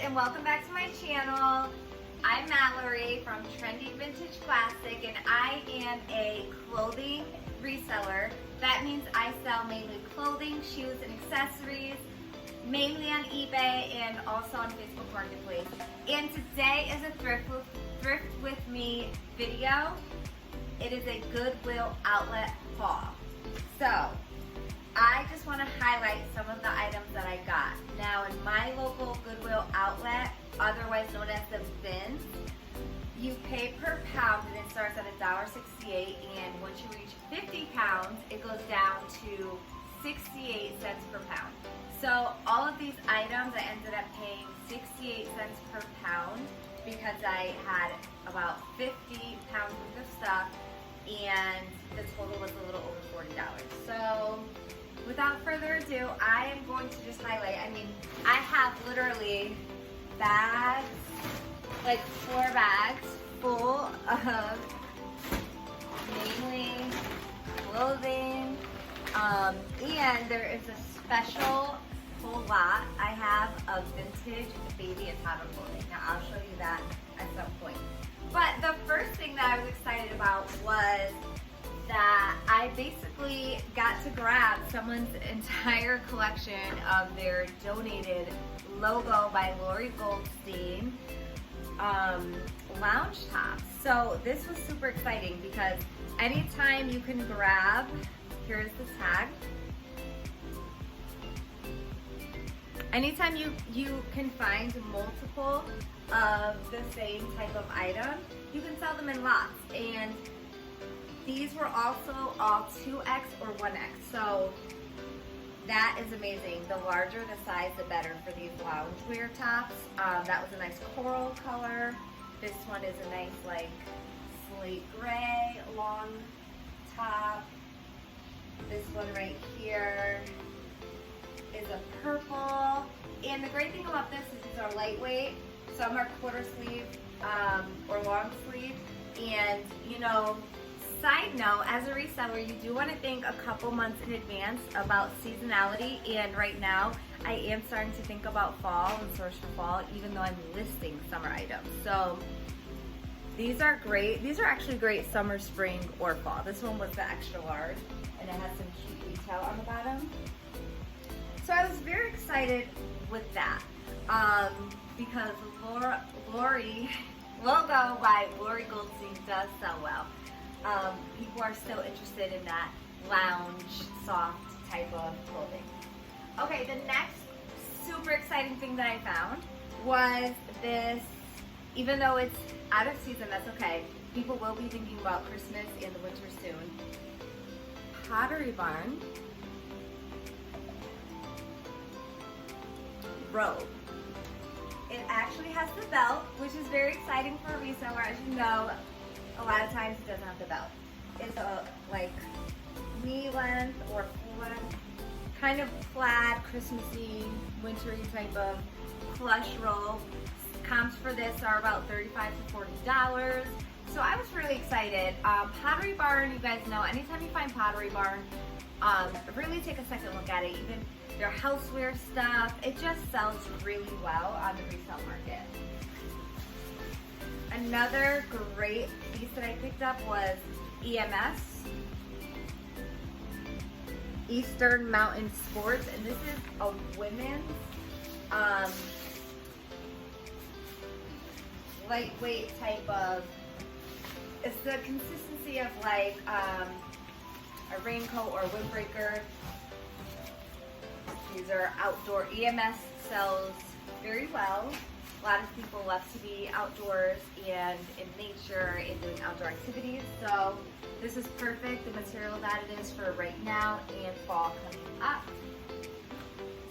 and welcome back to my channel. I'm Mallory from Trendy Vintage Classic, and I am a clothing reseller. That means I sell mainly clothing, shoes, and accessories, mainly on eBay and also on Facebook Marketplace. And today is a Thrift With Me video. It is a Goodwill outlet haul. So, I just want to highlight some of the items that I got. Now, in my local Goodwill outlet, otherwise known as the bins, you pay per pound, and it starts at $1.68, and once you reach 50 pounds, it goes down to 68 cents per pound. So all of these items, I ended up paying 68 cents per pound because I had about 50 pounds worth of stuff, and the total was a little over $40. So without further ado, I am going to just highlight, I have literally bags, like 4 bags full of mainly clothing, and there is a special whole lot I have of vintage baby and toddler clothing. Now I'll show you that at some point. But the first thing that I was excited about was that I basically got to grab someone's entire collection of their donated logo by Mallory Goldstein lounge tops. So this was super exciting because anytime you can grab, here's the tag. Anytime you can find multiple of the same type of item, you can sell them in lots. And these were also all 2X or 1X. So that is amazing. The larger the size, the better for these loungewear tops. That was a nice coral color. This one is a nice like slate gray long top. This one right here is a purple. And the great thing about this is these are lightweight. Some are quarter sleeve or long sleeve. And you know, side note, as a reseller, you do want to think a couple months in advance about seasonality, and right now I am starting to think about fall and source for fall, even though I'm listing summer items. So these are great. These are actually great summer, spring, or fall. This one was the extra large, and it has some cute detail on the bottom. So I was very excited with that because Lori logo by Mallory Goldstein does sell well. People are still interested in that lounge, soft type of clothing. Okay, the next super exciting thing that I found was this. Even though it's out of season, that's okay. People will be thinking about Christmas and the winter soon. Pottery Barn robe. It actually has the belt, which is very exciting for a reseller. As you know, a lot of times it doesn't have the belt. It's a like knee length or full length, kind of plaid, Christmassy, wintry type of plush robe. Comps for this are about $35 to $40. So I was really excited. Pottery Barn, you guys know, anytime you find Pottery Barn, really take a second look at it. Even their houseware stuff, it just sells really well on the resale market. Another great piece that I picked up was EMS, Eastern Mountain Sports, and this is a women's lightweight type of, it's the consistency of like a raincoat or a windbreaker. These are outdoor. EMS sells very well. A lot of people love to be outdoors and in nature and doing outdoor activities. So this is perfect, the material that it is for right now and fall coming up.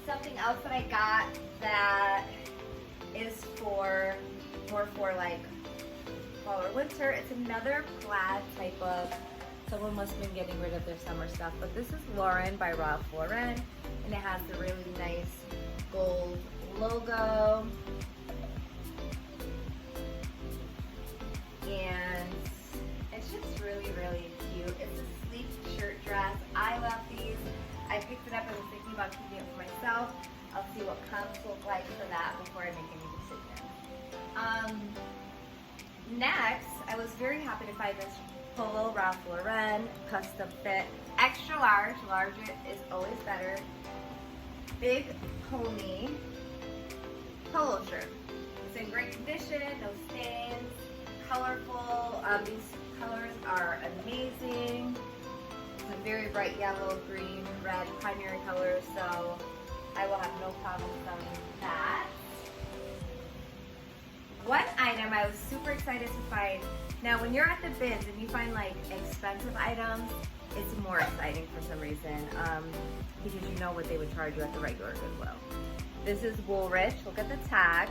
Something else that I got that is more for like fall or winter. It's another plaid type of, someone must have been getting rid of their summer stuff, but this is Lauren by Ralph Lauren, and it has the really nice gold logo. And it's just really, really cute. It's a sleek shirt dress. I love these. I picked it up and was thinking about keeping it for myself. I'll see what comps look like for that before I make any decisions. Next, I was very happy to find this polo Ralph Lauren custom fit, extra large. Large is always better. Big pony polo shirt. It's in great condition, no stains, colorful. These colors are amazing. It's a very bright yellow, green, red primary colors, so I will have no problem selling that. One item I was super excited to find. Now, when you're at the bins and you find like expensive items, it's more exciting for some reason because you know what they would charge you at the regular Goodwill. This is Woolrich. Look at the tag.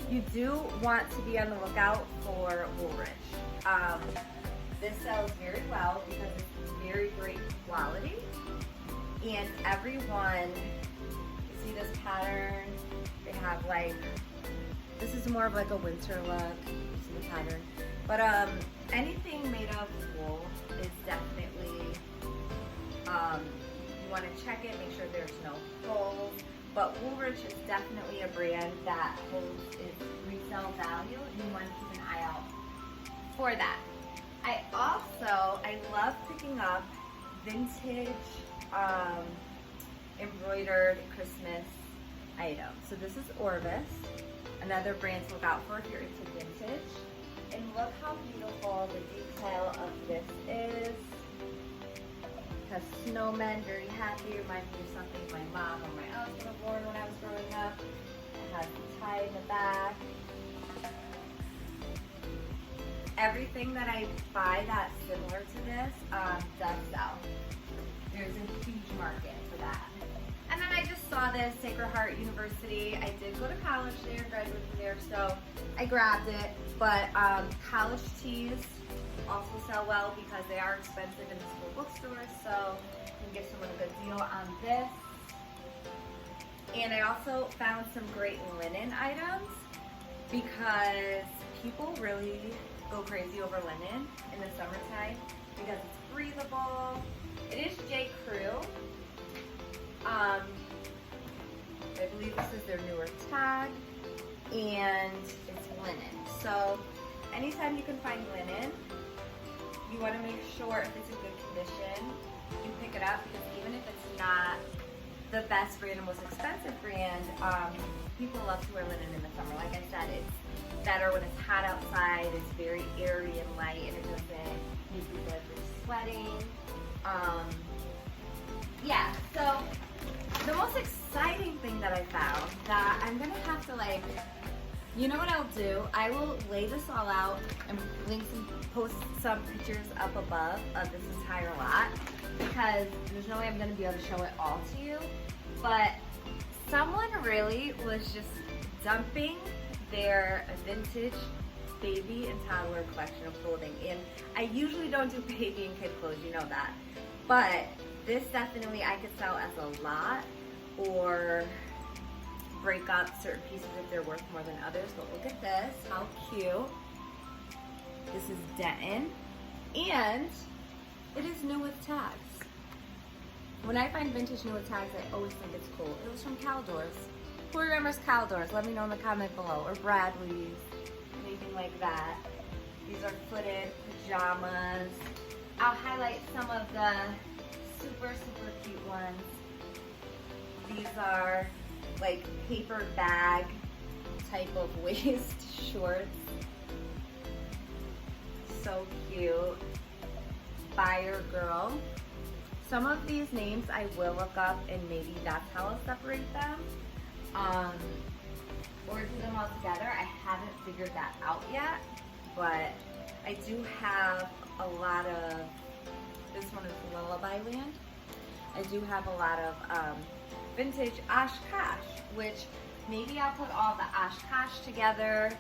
You do want to be on the lookout for Woolrich. This sells very well because it's very great quality, and everyone, you see this pattern, they have like, this is more of like a winter look, you see the pattern, but anything made of wool is definitely, you want to check it, make sure there's no holes, but Woolrich is definitely a brand that holds its resale value, and you want to keep an eye out for that. I love picking up vintage embroidered Christmas items. So this is Orvis, another brand to look out for if you're into vintage. And look how beautiful the detail of this is. It has snowmen, very happy, reminds me of something my mom or my aunt would have worn when I was growing up. It has the tie in the back. Everything that I buy that's similar to this does sell. There's a huge market for that. And then I just saw this, Sacred Heart University. I did go to college there, graduated there, so I grabbed it. But college tees also sell well because they are expensive in the school bookstores, so you can give someone a good deal on this. And I also found some great linen items because people really go crazy over linen in the summertime because it's breathable. It is J. Crew. I believe this is their newer tag, and it's linen. So anytime you can find linen, you want to make sure if it's in good condition, you pick it up, because even if it's not the best brand and most expensive brand, people love to wear linen in the summer. Like I said, it's better when it's hot outside. It's very airy and light, and it doesn't make you feel like you're sweating. Yeah, so the most exciting thing that I found that I'm gonna have to, like, you know what I'll do? I will lay this all out and post some pictures up above of this entire lot, because there's no way I'm gonna be able to show it all to you. But someone really was just dumping their vintage baby and toddler collection of clothing. And I usually don't do baby and kid clothes, you know that. But this definitely I could sell as a lot or break up certain pieces if they're worth more than others. But look at this, how cute. This is Denton, and it is new with tags. When I find vintage new with tags, I always think it's cool. It was from Caldors. Who remembers Caldors? Let me know in the comment below. Or Bradley's, anything like that. These are footed pajamas. I'll highlight some of the super, super cute ones. These are like paper bag type of waist shorts. So cute. Buyer Girl. Some of these names I will look up, and maybe that's how I'll separate them. Or do them all together. I haven't figured that out yet, but I do have a lot of, this one is Lullaby Land. I do have a lot of vintage Oshkosh, which maybe I'll put all the Oshkosh together,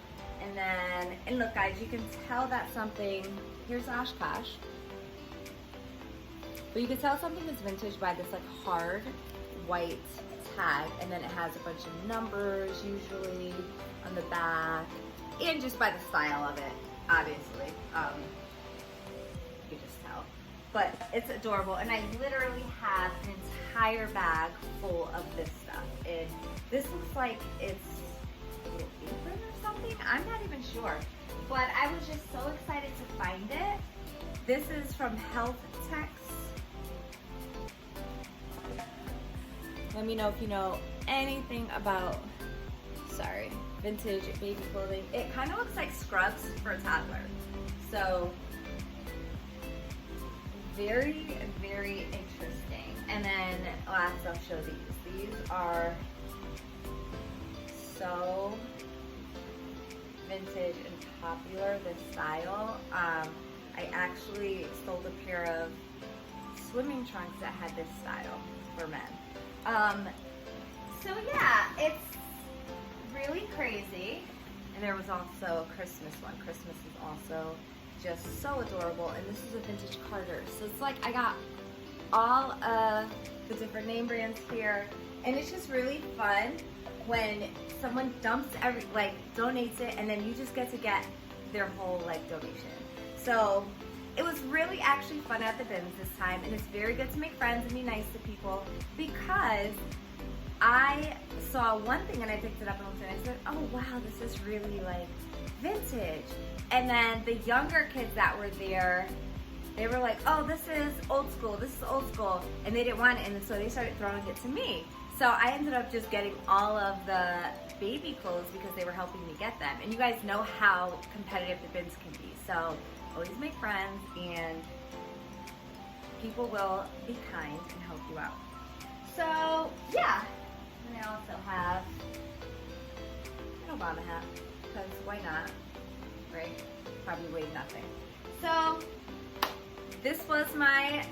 and look guys, you can tell that something, here's Oshkosh, but you can tell something is vintage by this like hard white tag, and then it has a bunch of numbers usually on the back, and just by the style of it, obviously. You can just tell. but it's adorable. And I literally have an entire bag full of this stuff. And this looks like it's a little apron or something. I'm not even sure. But I was just so excited to find it. This is from Health Techs. Let me know if you know anything about, vintage baby clothing. It kind of looks like scrubs for a toddler. So, very, very interesting. And then last, I'll show these. These are so vintage and popular, this style. I actually sold a pair of swimming trunks that had this style for men. So yeah, it's really crazy. And there was also a Christmas one. Christmas is also just so adorable. And this is a vintage Carter. So it's like I got all of the different name brands here. And it's just really fun when someone donates it, and then you just get to get their whole donation. So it was really actually fun at the bins this time, and it's very good to make friends and be nice to people, because I saw one thing and I picked it up and looked at it and I said, oh wow, this is really vintage. And then the younger kids that were there, they were like, oh, this is old school, and they didn't want it, and so they started throwing it to me. So I ended up just getting all of the baby clothes because they were helping me get them. And you guys know how competitive the bins can be. So always make friends, and people will be kind and help you out. So yeah, and I also have an Obama hat, because why not, right? Probably weighed nothing. So this was my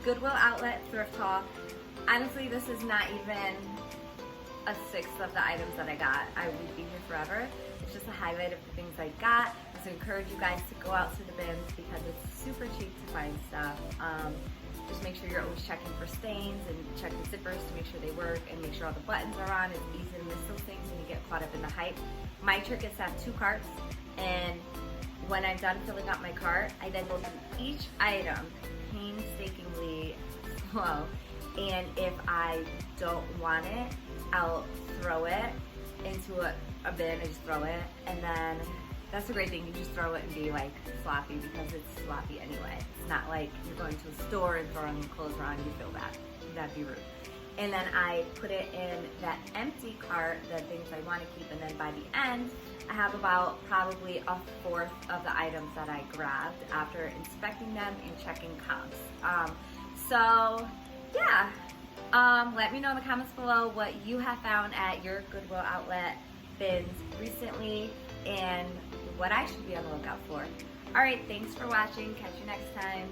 Goodwill outlet thrift haul. Honestly, this is not even a sixth of the items that I got. I would be here forever. It's just a highlight of the things I got. Just encourage you guys to go out to the bins because it's super cheap to find stuff. Just make sure you're always checking for stains and check the zippers to make sure they work and make sure all the buttons are on. It's easy to miss those things when you get caught up in the hype. My trick is to have 2 carts, and when I'm done filling up my cart, I then go through each item painstakingly slow. And if I don't want it, I'll throw it into a bin and just throw it. And then that's the great thing, you just throw it and be sloppy, because it's sloppy anyway. It's not like you're going to a store and throwing your clothes around and you feel bad. That'd be rude. And then I put it in that empty cart, the things I want to keep, and then by the end, I have about probably 1/4 of the items that I grabbed after inspecting them and checking counts. So yeah, let me know in the comments below what you have found at your Goodwill outlet bins recently and what I should be on the lookout for. All right, thanks for watching. Catch you next time.